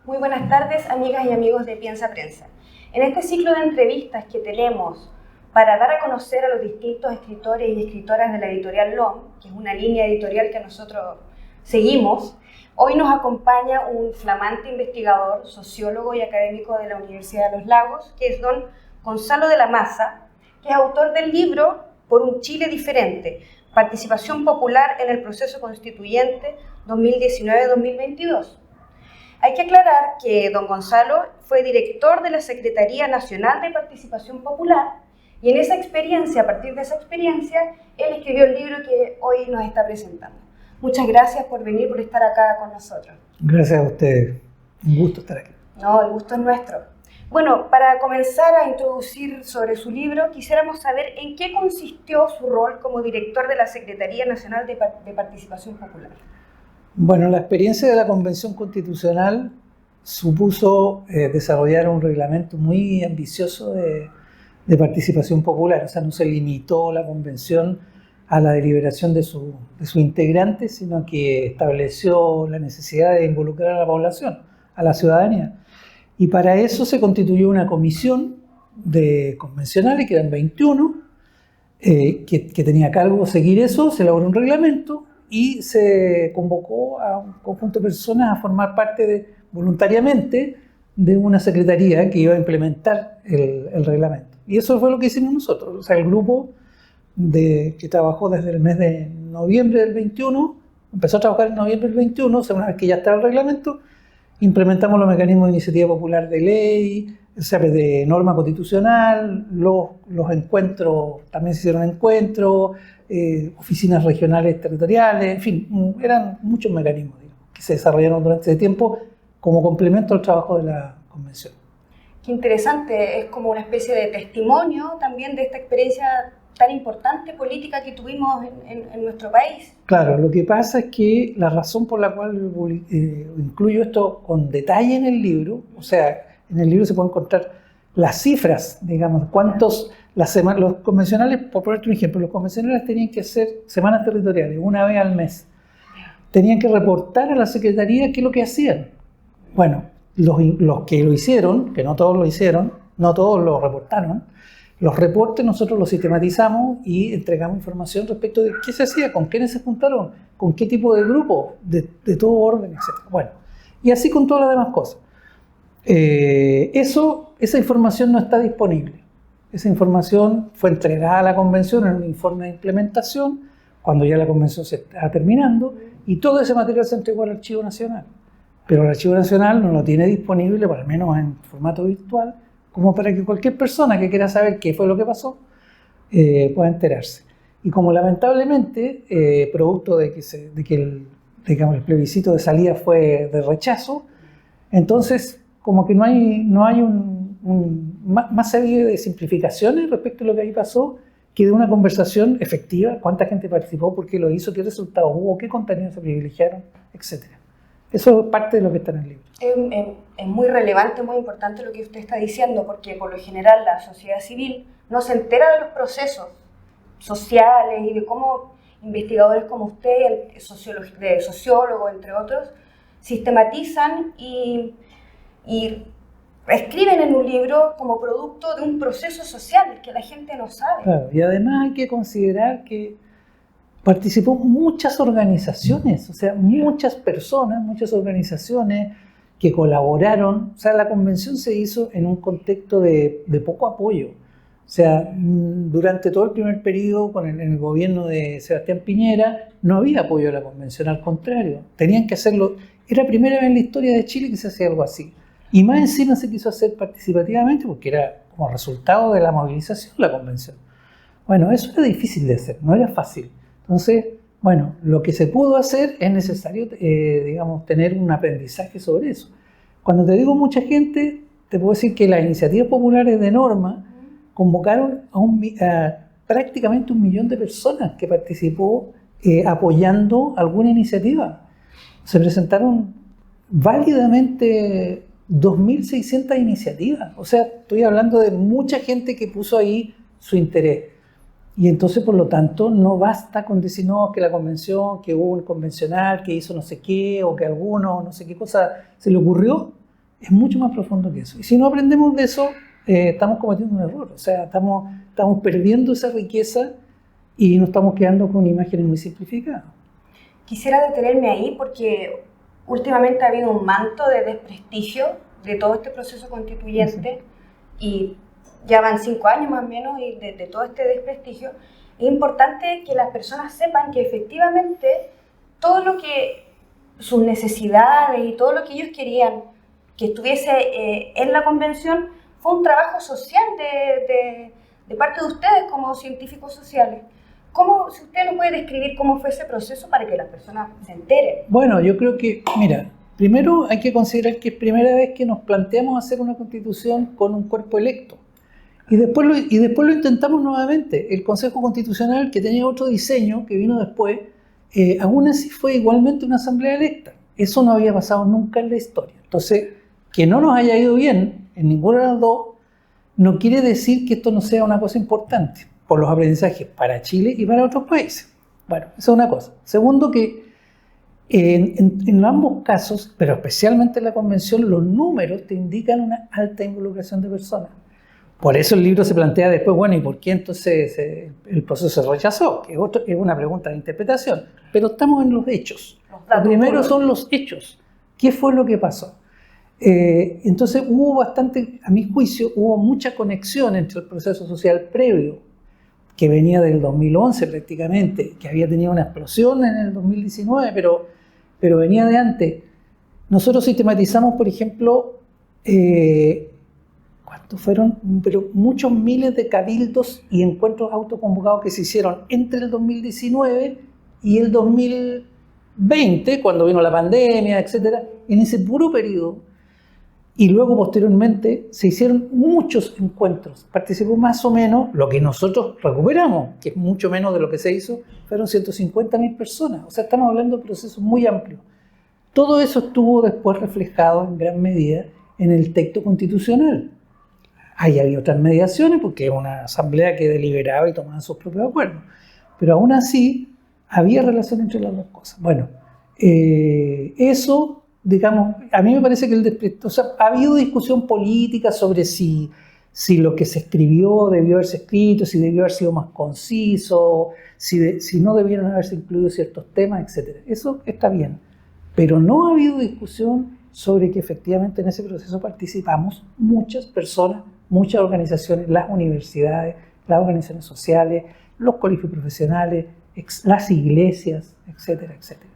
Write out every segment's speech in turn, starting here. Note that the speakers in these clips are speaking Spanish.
Muy buenas tardes, amigas y amigos de Piensa Prensa. En este ciclo de entrevistas que tenemos para dar a conocer a los distintos escritores y escritoras de la editorial LOM, que es una línea editorial que nosotros seguimos, hoy nos acompaña un flamante investigador, sociólogo y académico de la Universidad de los Lagos, que es don Gonzalo de la Maza, que es autor del libro Por un Chile Diferente, Participación Popular en el Proceso Constituyente 2019-2022. Hay que aclarar que don Gonzalo fue director de la Secretaría Nacional de Participación Popular y en esa experiencia, a partir de esa experiencia, él escribió el libro que hoy nos está presentando. Muchas gracias por venir, por estar acá con nosotros. Gracias a ustedes. Un gusto estar aquí. No, el gusto es nuestro. Bueno, para comenzar a introducir sobre su libro, quisiéramos saber en qué consistió su rol como director de la Secretaría Nacional de Participación Popular. Bueno, la experiencia de la Convención Constitucional supuso desarrollar un reglamento muy ambicioso de participación popular. O sea, no se limitó la convención a la deliberación de sus integrantes, sino que estableció la necesidad de involucrar a la población, a la ciudadanía. Y para eso se constituyó una comisión de convencionales, que eran 21, que tenía a cargo seguir eso. Se elaboró un reglamento y se convocó a un conjunto de personas a formar parte voluntariamente de una secretaría que iba a implementar el reglamento. Y eso fue lo que hicimos nosotros. O sea, el grupo que trabajó desde el mes de noviembre del 21, empezó a trabajar en noviembre del 21, o sea, una vez que ya estaba el reglamento, implementamos los mecanismos de iniciativa popular de ley, o sea, de norma constitucional, los encuentros, también se hicieron encuentros, oficinas regionales territoriales, en fin, eran muchos mecanismos, digamos, que se desarrollaron durante ese tiempo como complemento al trabajo de la convención. Qué interesante, es como una especie de testimonio también de esta experiencia tan importante política que tuvimos en nuestro país. Claro, lo que pasa es que la razón por la cual incluyo esto con detalle en el libro, o sea, en el libro se pueden encontrar las cifras, digamos, cuántos, los convencionales, por ponerte un ejemplo, los convencionales tenían que hacer semanas territoriales, una vez al mes. Tenían que reportar a la Secretaría qué es lo que hacían. Bueno, los que lo hicieron, que no todos lo hicieron, no todos lo reportaron, los reportes nosotros los sistematizamos y entregamos información respecto de qué se hacía, con quiénes se juntaron, con qué tipo de grupo, de todo orden, etc. Bueno, y así con todas las demás cosas. Esa información no está disponible. Esa información fue entregada a la convención en un informe de implementación, cuando ya la convención se está terminando, y todo ese material se entregó al Archivo Nacional. Pero el Archivo Nacional no lo tiene disponible, por lo menos en formato virtual, como para que cualquier persona que quiera saber qué fue lo que pasó pueda enterarse. Y como lamentablemente, producto de que el plebiscito de salida fue de rechazo, entonces como que no hay más serie de simplificaciones respecto a lo que ahí pasó que de una conversación efectiva, cuánta gente participó, por qué lo hizo, qué resultados hubo, qué contenidos se privilegiaron, etc. Eso es parte de lo que está en el libro. Es muy relevante, muy importante lo que usted está diciendo, porque por lo general la sociedad civil no se entera de los procesos sociales y de cómo investigadores como usted, de sociólogo, entre otros, sistematizan y escriben en un libro como producto de un proceso social que la gente no sabe. Claro, y además hay que considerar que participó muchas organizaciones, o sea, muchas personas, muchas organizaciones que colaboraron. O sea, la convención se hizo en un contexto de poco apoyo. O sea, durante todo el primer periodo, en el gobierno de Sebastián Piñera, no había apoyo a la convención, al contrario, tenían que hacerlo. Era la primera vez en la historia de Chile que se hacía algo así. Y más encima se quiso hacer participativamente porque era como resultado de la movilización la convención. Bueno, eso era difícil de hacer, no era fácil. Entonces, bueno, lo que se pudo hacer es necesario, digamos, tener un aprendizaje sobre eso. Cuando te digo mucha gente, te puedo decir que las iniciativas populares de norma convocaron a prácticamente 1 millón de personas que participó apoyando alguna iniciativa. Se presentaron válidamente 2.600 iniciativas. O sea, estoy hablando de mucha gente que puso ahí su interés. Y entonces, por lo tanto, no basta con decir no, que la convención, que hubo un convencional que hizo no sé qué, o que alguno no sé qué cosa se le ocurrió. es mucho más profundo que eso. Y si no aprendemos de eso, estamos cometiendo un error. O sea, estamos perdiendo esa riqueza y nos estamos quedando con imágenes muy simplificadas. Quisiera detenerme ahí porque últimamente ha habido un manto de desprestigio de todo este proceso constituyente, y ya van 5 años más o menos y de todo este desprestigio. Es importante que las personas sepan que efectivamente todo lo que sus necesidades y todo lo que ellos querían que estuviese en la convención fue un trabajo social de parte de ustedes como científicos sociales. Si usted nos puede describir cómo fue ese proceso para que las personas se enteren. Bueno, yo creo que, mira, primero hay que considerar que es primera vez que nos planteamos hacer una constitución con un cuerpo electo. Y después lo intentamos nuevamente. El Consejo Constitucional, que tenía otro diseño, que vino después, aún así fue igualmente una asamblea electa. Eso no había pasado nunca en la historia. Entonces, que no nos haya ido bien en ninguna de las dos, no quiere decir que esto no sea una cosa importante por los aprendizajes para Chile y para otros países. Bueno, esa es una cosa. Segundo, que en ambos casos, pero especialmente en la convención, los números te indican una alta involucración de personas. Por eso el libro se plantea después, bueno, ¿y por qué entonces el proceso se rechazó? Que es una pregunta de interpretación. Pero estamos en los hechos. Lo primero son los hechos. ¿Qué fue lo que pasó? Entonces hubo bastante, a mi juicio, hubo mucha conexión entre el proceso social previo, que venía del 2011 prácticamente, que había tenido una explosión en el 2019, pero venía de antes. Nosotros sistematizamos, por ejemplo, ¿cuántos fueron? Pero muchos miles de cabildos y encuentros autoconvocados que se hicieron entre el 2019 y el 2020, cuando vino la pandemia, etc. En ese puro periodo. Y luego, posteriormente, se hicieron muchos encuentros. Participó más o menos lo que nosotros recuperamos, que es mucho menos de lo que se hizo, fueron 150.000 personas. O sea, estamos hablando de procesos muy amplios. Todo eso estuvo después reflejado en gran medida en el texto constitucional. Ahí había otras mediaciones, porque era una asamblea que deliberaba y tomaba sus propios acuerdos. Pero aún así, había relación entre las dos cosas. Bueno, eso... digamos, a mí me parece que ha habido discusión política sobre si lo que se escribió debió haberse escrito, si debió haber sido más conciso, si no debieron haberse incluido ciertos temas, etc. Eso está bien, pero no ha habido discusión sobre que efectivamente en ese proceso participamos muchas personas, muchas organizaciones, las universidades, las organizaciones sociales, los colegios profesionales, las iglesias, etcétera, etcétera.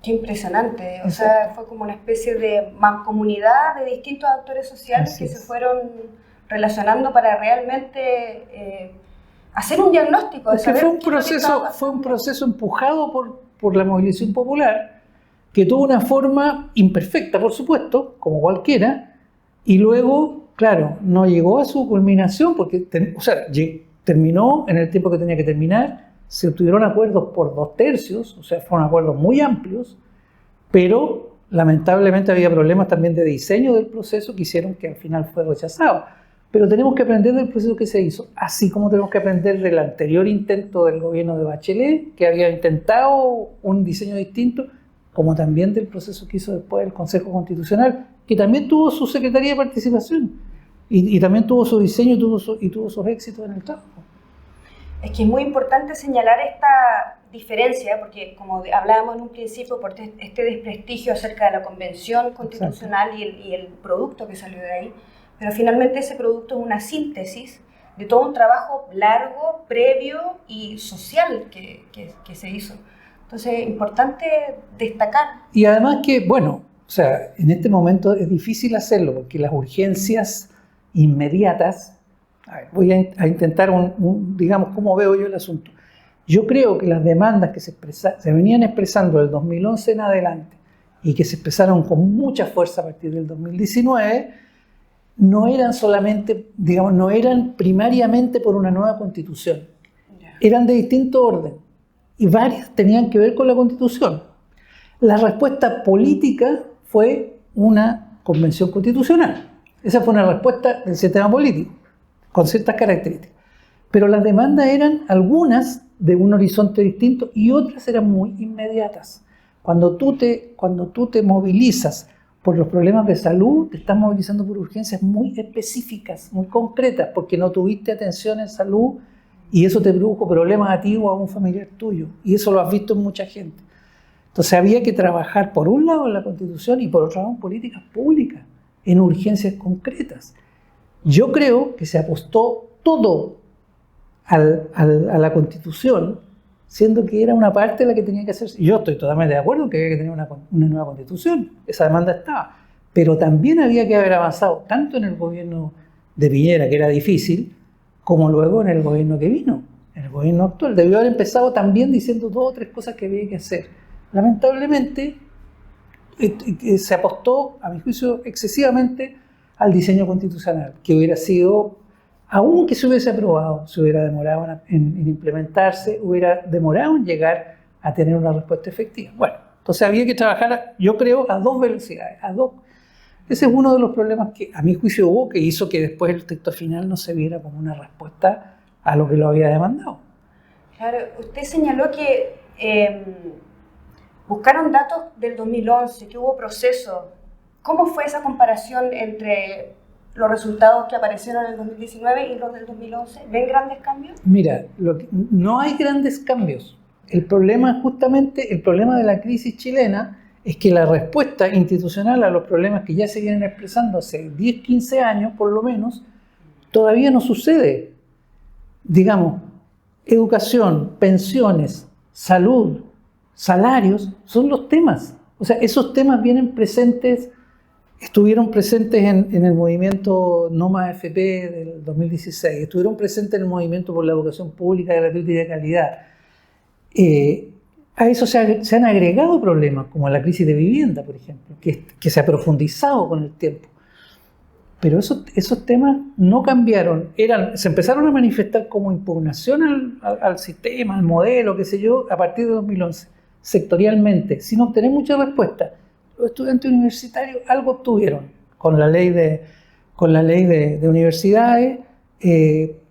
Qué impresionante, o sea, fue como una especie de mancomunidad de distintos actores sociales que se fueron relacionando para realmente hacer un diagnóstico. Fue un proceso empujado por la movilización popular, que tuvo una forma imperfecta, por supuesto, como cualquiera, y luego, claro, no llegó a su culminación, porque terminó en el tiempo que tenía que terminar. Se obtuvieron acuerdos por 2/3, o sea, fueron acuerdos muy amplios, pero lamentablemente había problemas también de diseño del proceso que hicieron que al final fue rechazado. Pero tenemos que aprender del proceso que se hizo, así como tenemos que aprender del anterior intento del gobierno de Bachelet, que había intentado un diseño distinto, como también del proceso que hizo después el Consejo Constitucional, que también tuvo su Secretaría de Participación, y también tuvo su diseño y tuvo sus éxitos en el trabajo. Es que es muy importante señalar esta diferencia, porque como hablábamos en un principio, por este desprestigio acerca de la Convención Constitucional y el producto que salió de ahí, pero finalmente ese producto es una síntesis de todo un trabajo largo, previo y social que se hizo. Entonces es importante destacar. Y además que, bueno, o sea, en este momento es difícil hacerlo, porque las urgencias inmediatas... A ver, voy a intentar digamos, cómo veo yo el asunto. Yo creo que las demandas que se venían expresando del 2011 en adelante y que se expresaron con mucha fuerza a partir del 2019, no eran solamente, digamos, no eran primariamente por una nueva constitución. Eran de distinto orden y varias tenían que ver con la constitución. La respuesta política fue una convención constitucional. Esa fue una respuesta del sistema político, con ciertas características. Pero las demandas eran algunas de un horizonte distinto y otras eran muy inmediatas. Cuando tú te movilizas por los problemas de salud, te estás movilizando por urgencias muy específicas, muy concretas, porque no tuviste atención en salud y eso te produjo problemas a ti o a un familiar tuyo. Y eso lo has visto en mucha gente. Entonces había que trabajar por un lado en la Constitución y por otro lado en políticas públicas, en urgencias concretas. Yo creo que se apostó todo a la Constitución, siendo que era una parte la que tenía que hacerse. Yo estoy totalmente de acuerdo en que había que tener una nueva Constitución, esa demanda estaba, pero también había que haber avanzado tanto en el gobierno de Piñera, que era difícil, como luego en el gobierno que vino, en el gobierno actual. Debió haber empezado también diciendo 2 o 3 cosas que había que hacer. Lamentablemente, se apostó, a mi juicio, excesivamente al diseño constitucional, que hubiera sido, aunque se hubiese aprobado, se hubiera demorado en implementarse, hubiera demorado en llegar a tener una respuesta efectiva. Bueno, entonces había que trabajar, yo creo, a 2 velocidades, a 2. Ese es uno de los problemas que a mi juicio hubo, que hizo que después el texto final no se viera como una respuesta a lo que lo había demandado. Claro, usted señaló que buscaron datos del 2011, que hubo procesos. ¿Cómo fue esa comparación entre los resultados que aparecieron en el 2019 y los del 2011? ¿Ven grandes cambios? Mira, no hay grandes cambios. El problema, justamente, el problema de la crisis chilena es que la respuesta institucional a los problemas que ya se vienen expresando hace 10, 15 años, por lo menos, todavía no sucede. Digamos, educación, pensiones, salud, salarios, son los temas. O sea, esos temas vienen presentes. Estuvieron presentes en el movimiento No Más AFP del 2016, estuvieron presentes en el movimiento por la educación pública gratuita y de calidad. A eso se han agregado problemas, como la crisis de vivienda, por ejemplo, que se ha profundizado con el tiempo. Pero esos temas no cambiaron, se empezaron a manifestar como impugnación al sistema, al modelo, qué sé yo, a partir de 2011, sectorialmente, sin obtener mucha respuesta. Los estudiantes universitarios algo obtuvieron con la ley de universidades,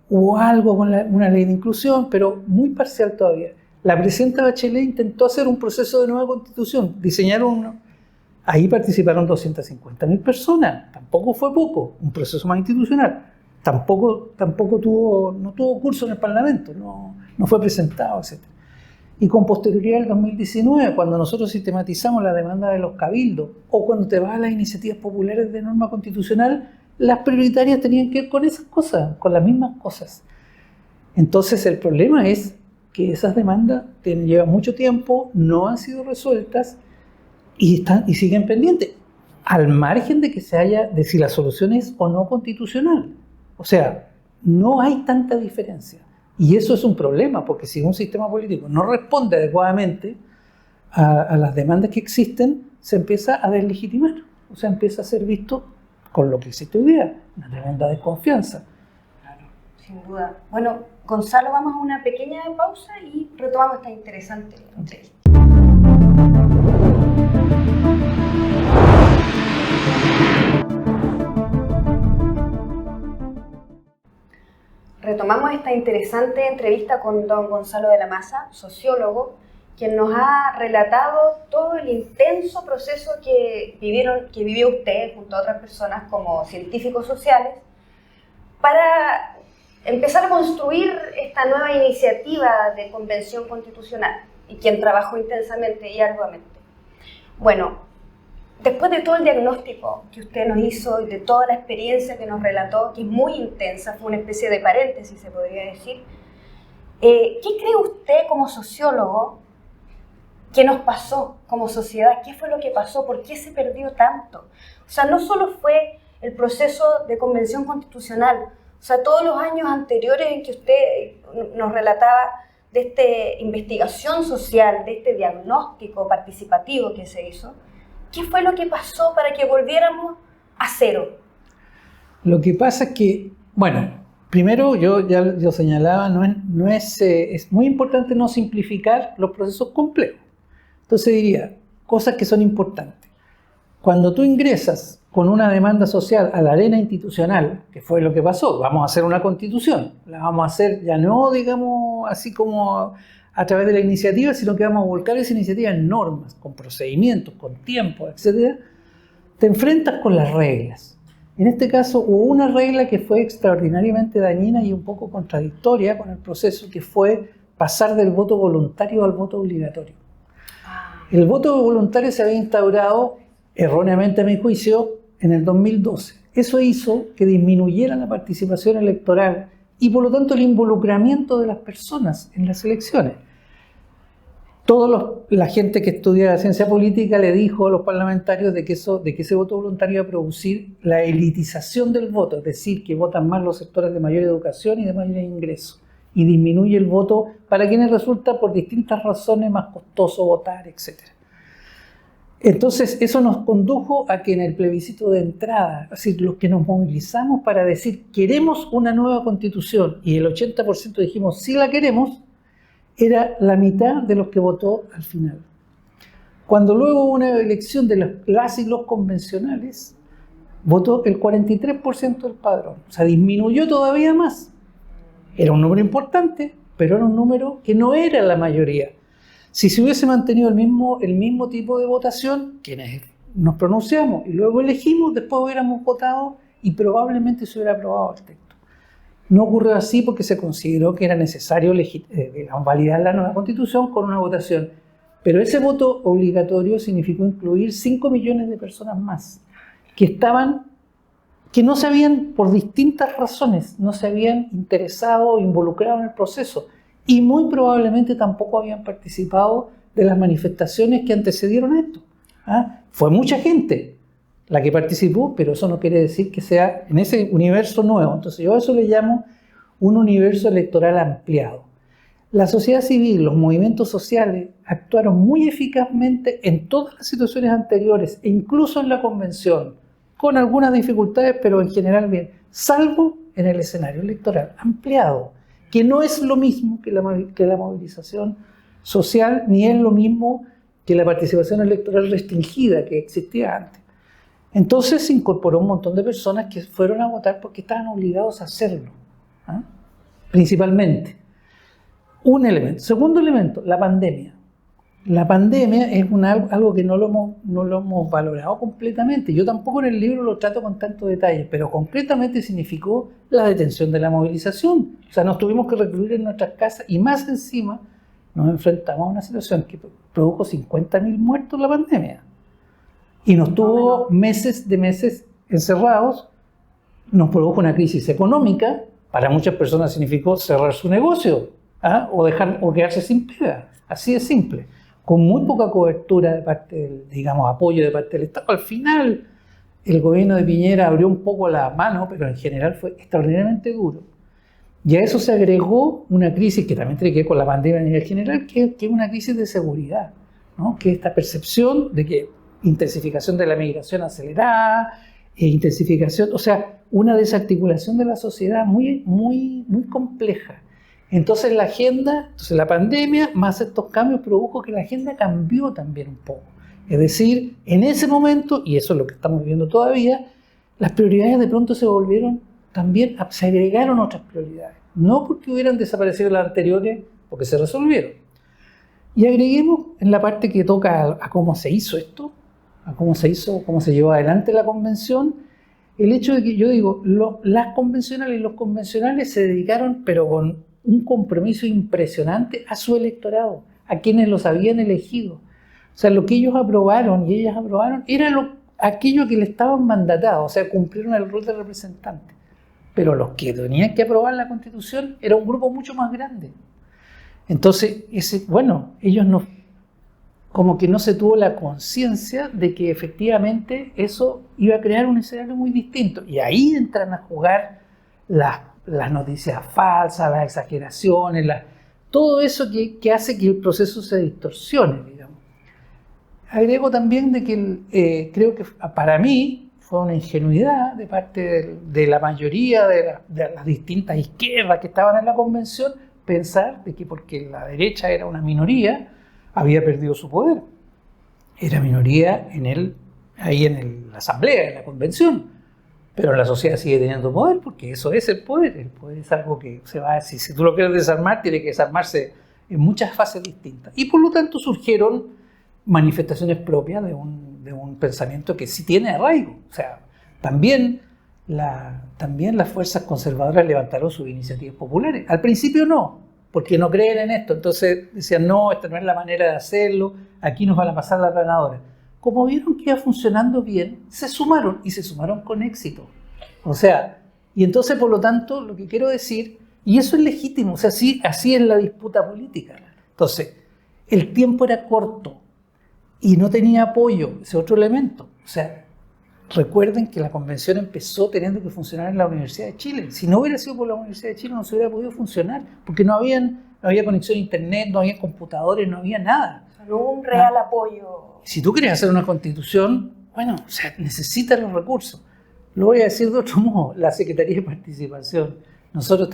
hubo algo con una ley de inclusión, pero muy parcial todavía. La presidenta Bachelet intentó hacer un proceso de nueva constitución, diseñaron uno, ahí participaron 250.000 personas, tampoco fue poco, un proceso más institucional, tampoco no tuvo curso en el Parlamento, no fue presentado, etc. Y con posterioridad al 2019, cuando nosotros sistematizamos la demanda de los cabildos, o cuando te vas a las iniciativas populares de norma constitucional, las prioritarias tenían que ver con esas cosas, con las mismas cosas. Entonces el problema es que esas demandas llevan mucho tiempo, no han sido resueltas y siguen pendientes, al margen de de si la solución es o no constitucional. O sea, no hay tanta diferencia. Y eso es un problema, porque si un sistema político no responde adecuadamente a las demandas que existen, se empieza a deslegitimar. O sea, empieza a ser visto con lo que existe hoy día, una tremenda desconfianza. Claro, sin duda. Bueno, Gonzalo, vamos a una pequeña pausa y retomamos esta interesante entrevista. Retomamos esta interesante entrevista con don Gonzalo de la Maza, sociólogo, quien nos ha relatado todo el intenso proceso que vivió usted junto a otras personas como científicos sociales para empezar a construir esta nueva iniciativa de convención constitucional y quien trabajó intensamente y arduamente. Bueno, después de todo el diagnóstico que usted nos hizo y de toda la experiencia que nos relató, que es muy intensa, fue una especie de paréntesis, se podría decir, ¿qué cree usted como sociólogo que nos pasó como sociedad? ¿Qué fue lo que pasó? ¿Por qué se perdió tanto? O sea, no solo fue el proceso de convención constitucional, o sea, todos los años anteriores en que usted nos relataba de esta investigación social, de este diagnóstico participativo que se hizo. ¿Qué fue lo que pasó para que volviéramos a cero? Lo que pasa es que, bueno, primero yo señalaba, es muy importante no simplificar los procesos complejos. Entonces diría, cosas que son importantes. Cuando tú ingresas con una demanda social a la arena institucional, que fue lo que pasó, vamos a hacer una constitución, la vamos a hacer ya no, digamos, así como a través de la iniciativa, sino que vamos a volcar esa iniciativa en normas, con procedimientos, con tiempo, etc. te enfrentas con las reglas. En este caso hubo una regla que fue extraordinariamente dañina y un poco contradictoria con el proceso, que fue pasar del voto voluntario al voto obligatorio. El voto voluntario se había instaurado, erróneamente a mi juicio, en el 2012. Eso hizo que disminuyera la participación electoral y por lo tanto el involucramiento de las personas en las elecciones. La gente que estudia la ciencia política le dijo a los parlamentarios de que ese voto voluntario iba a producir la elitización del voto, es decir, que votan más los sectores de mayor educación y de mayor ingreso, y disminuye el voto para quienes resulta por distintas razones más costoso votar, etc. Entonces eso nos condujo a que en el plebiscito de entrada, es decir, los que nos movilizamos para decir queremos una nueva constitución, y el 80% dijimos sí la queremos, era la mitad de los que votó al final. Cuando luego hubo una elección de las y los convencionales, votó el 43% del padrón. O sea, disminuyó todavía más. Era un número importante, pero era un número que no era la mayoría. Si se hubiese mantenido el mismo tipo de votación, quienes nos pronunciamos y luego elegimos, después hubiéramos votado y probablemente se hubiera aprobado el texto. No ocurrió así porque se consideró que era necesario validar la nueva constitución con una votación. Pero ese voto obligatorio significó incluir 5 millones de personas más que no se habían, por distintas razones, no se habían interesado o involucrado en el proceso y muy probablemente tampoco habían participado de las manifestaciones que antecedieron a esto. Fue mucha gente la que participó, pero eso no quiere decir que sea en ese universo nuevo. Entonces yo a eso le llamo un universo electoral ampliado. La sociedad civil, los movimientos sociales actuaron muy eficazmente en todas las situaciones anteriores, e incluso en la convención, con algunas dificultades, pero en general bien, salvo en el escenario electoral ampliado, que no es lo mismo que la movilización social, ni es lo mismo que la participación electoral restringida que existía antes. Entonces se incorporó un montón de personas que fueron a votar porque estaban obligados a hacerlo, principalmente. Un elemento. Segundo elemento, la pandemia. La pandemia es algo que no lo hemos valorado completamente. Yo tampoco en el libro lo trato con tanto detalle, pero concretamente significó la detención de la movilización. O sea, nos tuvimos que recluir en nuestras casas y más encima nos enfrentamos a una situación que produjo 50.000 muertos la pandemia. Y nos tuvo meses encerrados, nos produjo una crisis económica, para muchas personas significó cerrar su negocio o quedarse sin pega, así de simple, con muy poca cobertura de parte apoyo de parte del Estado. Al final el gobierno de Piñera abrió un poco la mano, pero en general fue extraordinariamente duro. Y a eso se agregó una crisis que también tiene que ver con la pandemia a nivel general, que es una crisis de seguridad, ¿no? Que es esta percepción de que intensificación de la migración acelerada, o sea, una desarticulación de la sociedad muy, muy, muy compleja. Entonces la pandemia más estos cambios produjo que la agenda cambió también un poco. Es decir, en ese momento, y eso es lo que estamos viendo todavía, las prioridades de pronto se agregaron otras prioridades. No porque hubieran desaparecido las anteriores, porque se resolvieron. Y agreguemos en la parte que toca a cómo se hizo esto, cómo se llevó adelante la convención, el hecho de que yo digo, las convencionales y los convencionales se dedicaron, pero con un compromiso impresionante a su electorado, a quienes los habían elegido. O sea, lo que ellos aprobaron y ellas aprobaron era aquello que le estaban mandatados, o sea, cumplieron el rol de representante. Pero los que tenían que aprobar la Constitución era un grupo mucho más grande. Entonces, ellos como que no se tuvo la conciencia de que efectivamente eso iba a crear un escenario muy distinto. Y ahí entran a jugar las noticias falsas, las exageraciones, todo eso que hace que el proceso se distorsione, digamos. Agrego también de que creo que para mí fue una ingenuidad de parte de la mayoría de las distintas izquierdas que estaban en la convención pensar de que porque la derecha era una minoría, había perdido su poder. Era minoría ahí en la asamblea, en la convención, pero la sociedad sigue teniendo poder porque eso es el poder. El poder es algo que se va a decir, si tú lo quieres desarmar, tiene que desarmarse en muchas fases distintas. Y por lo tanto surgieron manifestaciones propias de un de un pensamiento que sí tiene arraigo. O sea, también las fuerzas conservadoras levantaron sus iniciativas populares. Al principio no, porque no creen en esto. Entonces decían, no, esta no es la manera de hacerlo, aquí nos van a pasar la planadora. Como vieron que iba funcionando bien, se sumaron y se sumaron con éxito. O sea, y entonces por lo tanto lo que quiero decir, y eso es legítimo, o sea, así es la disputa política. Entonces, el tiempo era corto y no tenía apoyo, ese otro elemento. O sea, recuerden que la convención empezó teniendo que funcionar en la Universidad de Chile. Si no hubiera sido por la Universidad de Chile no se hubiera podido funcionar, porque no había conexión a internet, no había computadores, no había nada. O sea, no hubo un real apoyo. Si tú quieres hacer una constitución, bueno, o sea, necesitas los recursos. Lo voy a decir de otro modo, la Secretaría de Participación. Nosotros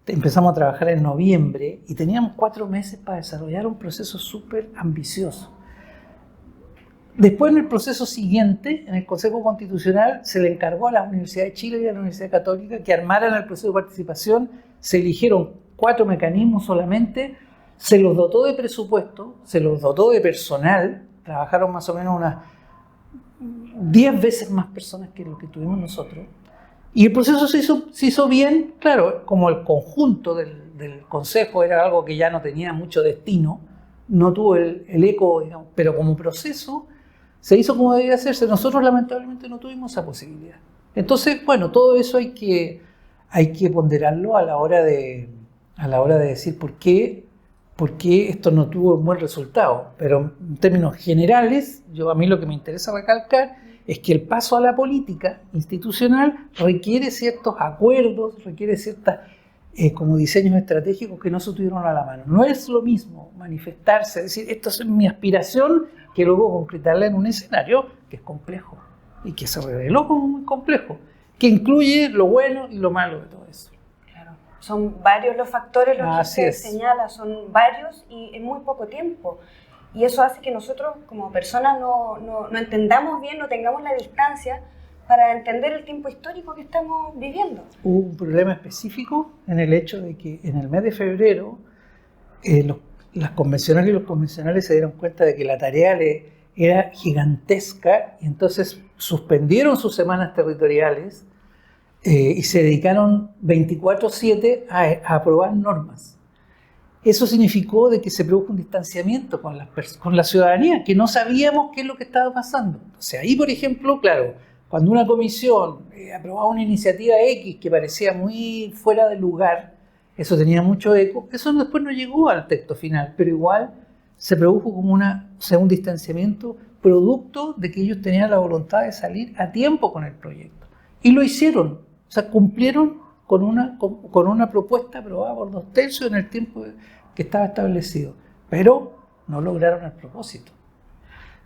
empezamos a trabajar en noviembre y teníamos 4 meses para desarrollar un proceso súper ambicioso. Después, en el proceso siguiente, en el Consejo Constitucional, se le encargó a la Universidad de Chile y a la Universidad Católica que armaran el proceso de participación. Se eligieron 4 mecanismos solamente, se los dotó de presupuesto, se los dotó de personal, trabajaron más o menos unas 10 veces más personas que lo que tuvimos nosotros. Y el proceso se hizo bien, claro, como el conjunto del Consejo era algo que ya no tenía mucho destino, no tuvo el eco, digamos, pero como proceso se hizo como debía hacerse. Nosotros lamentablemente no tuvimos esa posibilidad. Entonces, bueno, todo eso hay que ponderarlo a la hora de decir por qué esto no tuvo un buen resultado. Pero en términos generales, a mí lo que me interesa recalcar es que el paso a la política institucional requiere ciertos acuerdos, requiere ciertos como diseños estratégicos que no se tuvieron a la mano. No es lo mismo manifestarse, decir, esto es mi aspiración, que luego concretarla en un escenario que es complejo y que se reveló como muy complejo, que incluye lo bueno y lo malo de todo eso. Claro, son varios los factores los que Así usted es. señala, son varios y en muy poco tiempo. Y eso hace que nosotros como personas no entendamos bien, no tengamos la distancia para entender el tiempo histórico que estamos viviendo. Hubo un problema específico en el hecho de que en el mes de febrero las convencionales y los convencionales se dieron cuenta de que la tarea era gigantesca y entonces suspendieron sus semanas territoriales y se dedicaron 24/7 a aprobar normas. Eso significó de que se produjo un distanciamiento con la ciudadanía, que no sabíamos qué es lo que estaba pasando. O sea, ahí, por ejemplo, claro, cuando una comisión aprobaba una iniciativa X que parecía muy fuera de lugar, eso tenía mucho eco, eso después no llegó al texto final, pero igual se produjo como un distanciamiento producto de que ellos tenían la voluntad de salir a tiempo con el proyecto. Y lo hicieron, o sea, cumplieron con una propuesta aprobada por 2/3 en el tiempo que estaba establecido, pero no lograron el propósito.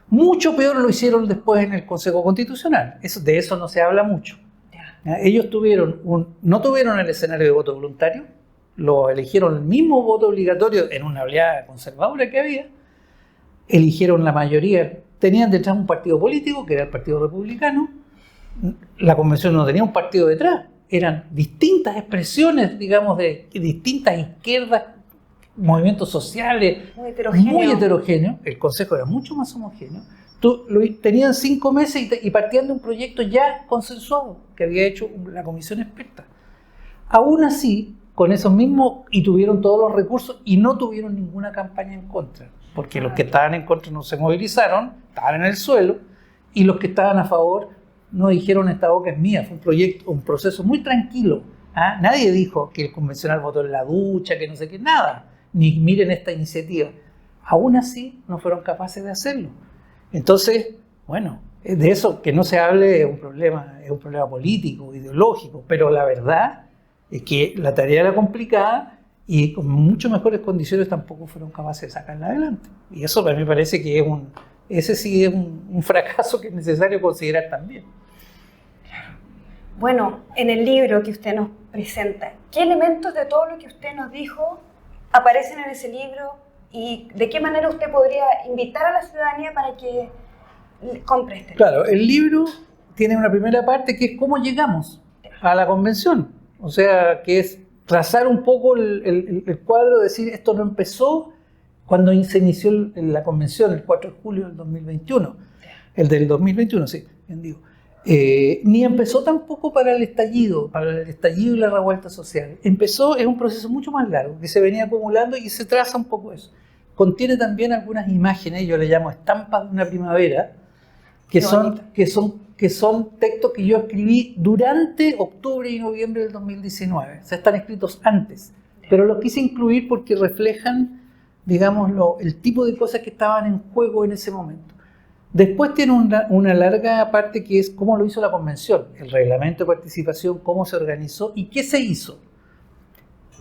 Mucho peor lo hicieron después en el Consejo Constitucional, de eso no se habla mucho. Ellos no tuvieron el escenario de voto voluntario, lo eligieron el mismo voto obligatorio en una oleada conservadora que había, eligieron la mayoría, tenían detrás un partido político que era el Partido Republicano, la convención no tenía un partido detrás, eran distintas expresiones, digamos, de distintas izquierdas, movimientos sociales, muy heterogéneos. El Consejo era mucho más homogéneo. Tenían 5 meses y partían de un proyecto ya consensuado que había hecho la comisión experta. Aún así, con esos mismos, y tuvieron todos los recursos y no tuvieron ninguna campaña en contra, porque los que estaban en contra no se movilizaron, estaban en el suelo, y los que estaban a favor no dijeron esta boca es mía. Fue un proceso muy tranquilo. Nadie dijo que el convencional votó en la ducha, que no sé qué, nada, ni miren esta iniciativa. Aún así no fueron capaces de hacerlo. Entonces, bueno, de eso que no se hable es un problema político, ideológico, pero la verdad es que la tarea era complicada y con mucho mejores condiciones tampoco fueron capaces de sacarla adelante. Y eso a mí me parece que ese sí es un fracaso que es necesario considerar también. Bueno, en el libro que usted nos presenta, ¿qué elementos de todo lo que usted nos dijo aparecen en ese libro y de qué manera usted podría invitar a la ciudadanía para que compre este libro? Claro, el libro tiene una primera parte que es cómo llegamos a la convención, o sea, que es trazar un poco el cuadro, decir esto no empezó cuando se inició la convención el 4 de julio del 2021. el del 2021, sí, bien digo. Ni empezó tampoco para el estallido y la revuelta social. Empezó, es un proceso mucho más largo, que se venía acumulando y se traza un poco eso. Contiene también algunas imágenes, yo le llamo estampas de una primavera, que son textos que yo escribí durante octubre y noviembre del 2019. O sea, están escritos antes, pero los quise incluir porque reflejan, digamos, el tipo de cosas que estaban en juego en ese momento. Después tiene una larga parte que es cómo lo hizo la convención, el reglamento de participación, cómo se organizó y qué se hizo.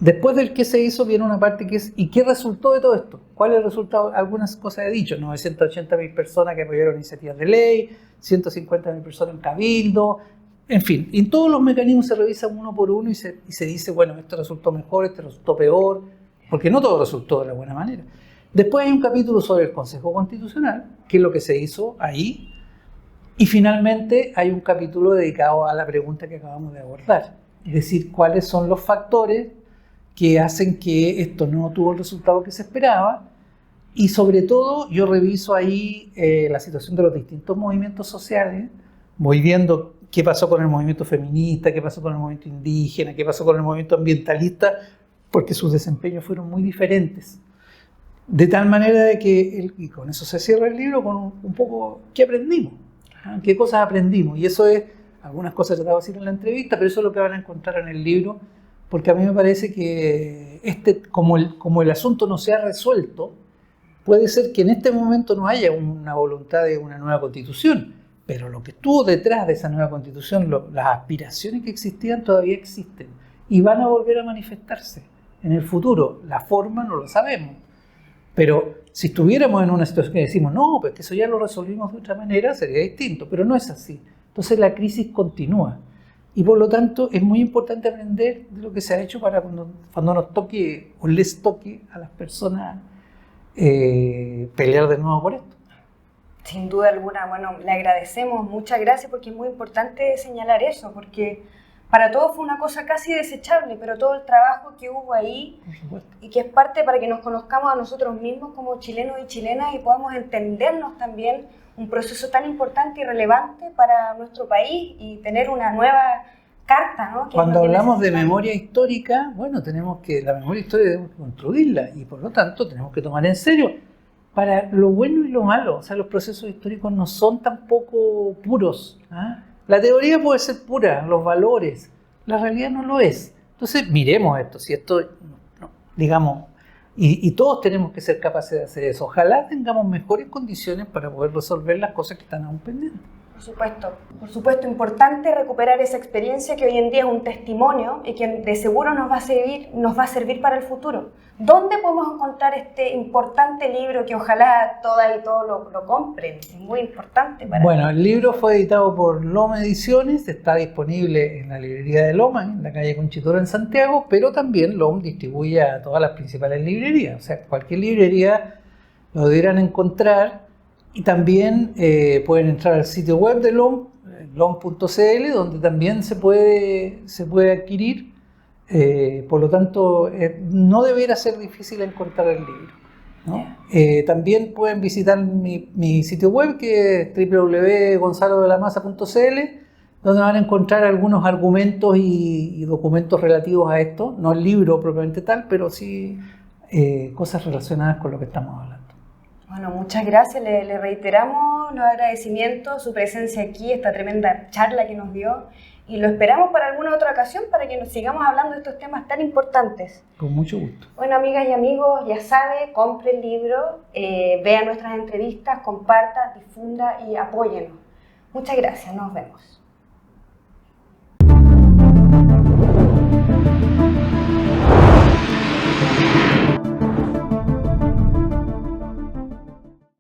Después del qué se hizo viene una parte que es ¿y qué resultó de todo esto? ¿Cuál es el resultado? Algunas cosas he dicho, 980.000 personas que apoyaron iniciativas de ley, 150.000 personas en cabildo, en fin. Y todos los mecanismos se revisan uno por uno y se dice, bueno, esto resultó mejor, este resultó peor, porque no todo resultó de la buena manera. Después hay un capítulo sobre el Consejo Constitucional, que es lo que se hizo ahí, y finalmente hay un capítulo dedicado a la pregunta que acabamos de abordar, es decir, cuáles son los factores que hacen que esto no tuvo el resultado que se esperaba, y sobre todo yo reviso ahí la situación de los distintos movimientos sociales, voy viendo qué pasó con el movimiento feminista, qué pasó con el movimiento indígena, qué pasó con el movimiento ambientalista, porque sus desempeños fueron muy diferentes. De tal manera de que, y con eso se cierra el libro, con un poco qué aprendimos, qué cosas aprendimos. Y eso es, algunas cosas trataba de decir en la entrevista, pero eso es lo que van a encontrar en el libro, porque a mí me parece que como el asunto no se ha resuelto, puede ser que en este momento no haya una voluntad de una nueva constitución, pero lo que estuvo detrás de esa nueva constitución, las aspiraciones que existían todavía existen y van a volver a manifestarse en el futuro. La forma no lo sabemos. Pero si estuviéramos en una situación que decimos, no, pues que eso ya lo resolvimos de otra manera, sería distinto, pero no es así. Entonces la crisis continúa y por lo tanto es muy importante aprender de lo que se ha hecho para cuando nos toque o les toque a las personas pelear de nuevo por esto. Sin duda alguna, bueno, le agradecemos, muchas gracias, porque es muy importante señalar eso, porque para todos fue una cosa casi desechable, pero todo el trabajo que hubo ahí y que es parte para que nos conozcamos a nosotros mismos como chilenos y chilenas y podamos entendernos también un proceso tan importante y relevante para nuestro país y tener una nueva carta, ¿no? Cuando hablamos de memoria histórica, bueno, la memoria histórica debemos construirla y por lo tanto tenemos que tomar en serio para lo bueno y lo malo. O sea, los procesos históricos no son tampoco puros, ¿ah? La teoría puede ser pura, los valores, la realidad no lo es. Entonces miremos esto, si esto, digamos, y todos tenemos que ser capaces de hacer eso. Ojalá tengamos mejores condiciones para poder resolver las cosas que están aún pendientes. Por supuesto, importante recuperar esa experiencia que hoy en día es un testimonio y que de seguro nos va a servir para el futuro. ¿Dónde podemos encontrar este importante libro que ojalá todas y todos lo compren? Es muy importante para... Bueno, el libro fue editado por Loma Ediciones, está disponible en la librería de Loma, en la calle Conchitora en Santiago, pero también Loma distribuye a todas las principales librerías, o sea, cualquier librería lo deberán encontrar. Y también pueden entrar al sitio web de LOM, lom.cl, donde también se puede adquirir. Por lo tanto, no deberá ser difícil encontrar el libro, ¿no? También pueden visitar mi sitio web, que es www.gonzalodelamasa.cl, donde van a encontrar algunos argumentos y documentos relativos a esto. No el libro propiamente tal, pero sí cosas relacionadas con lo que estamos hablando. Bueno, muchas gracias, le reiteramos los agradecimientos, su presencia aquí, esta tremenda charla que nos dio y lo esperamos para alguna otra ocasión para que nos sigamos hablando de estos temas tan importantes. Con mucho gusto. Bueno, amigas y amigos, ya sabe, compre el libro, vea nuestras entrevistas, comparta, difunda y apóyenos. Muchas gracias, nos vemos.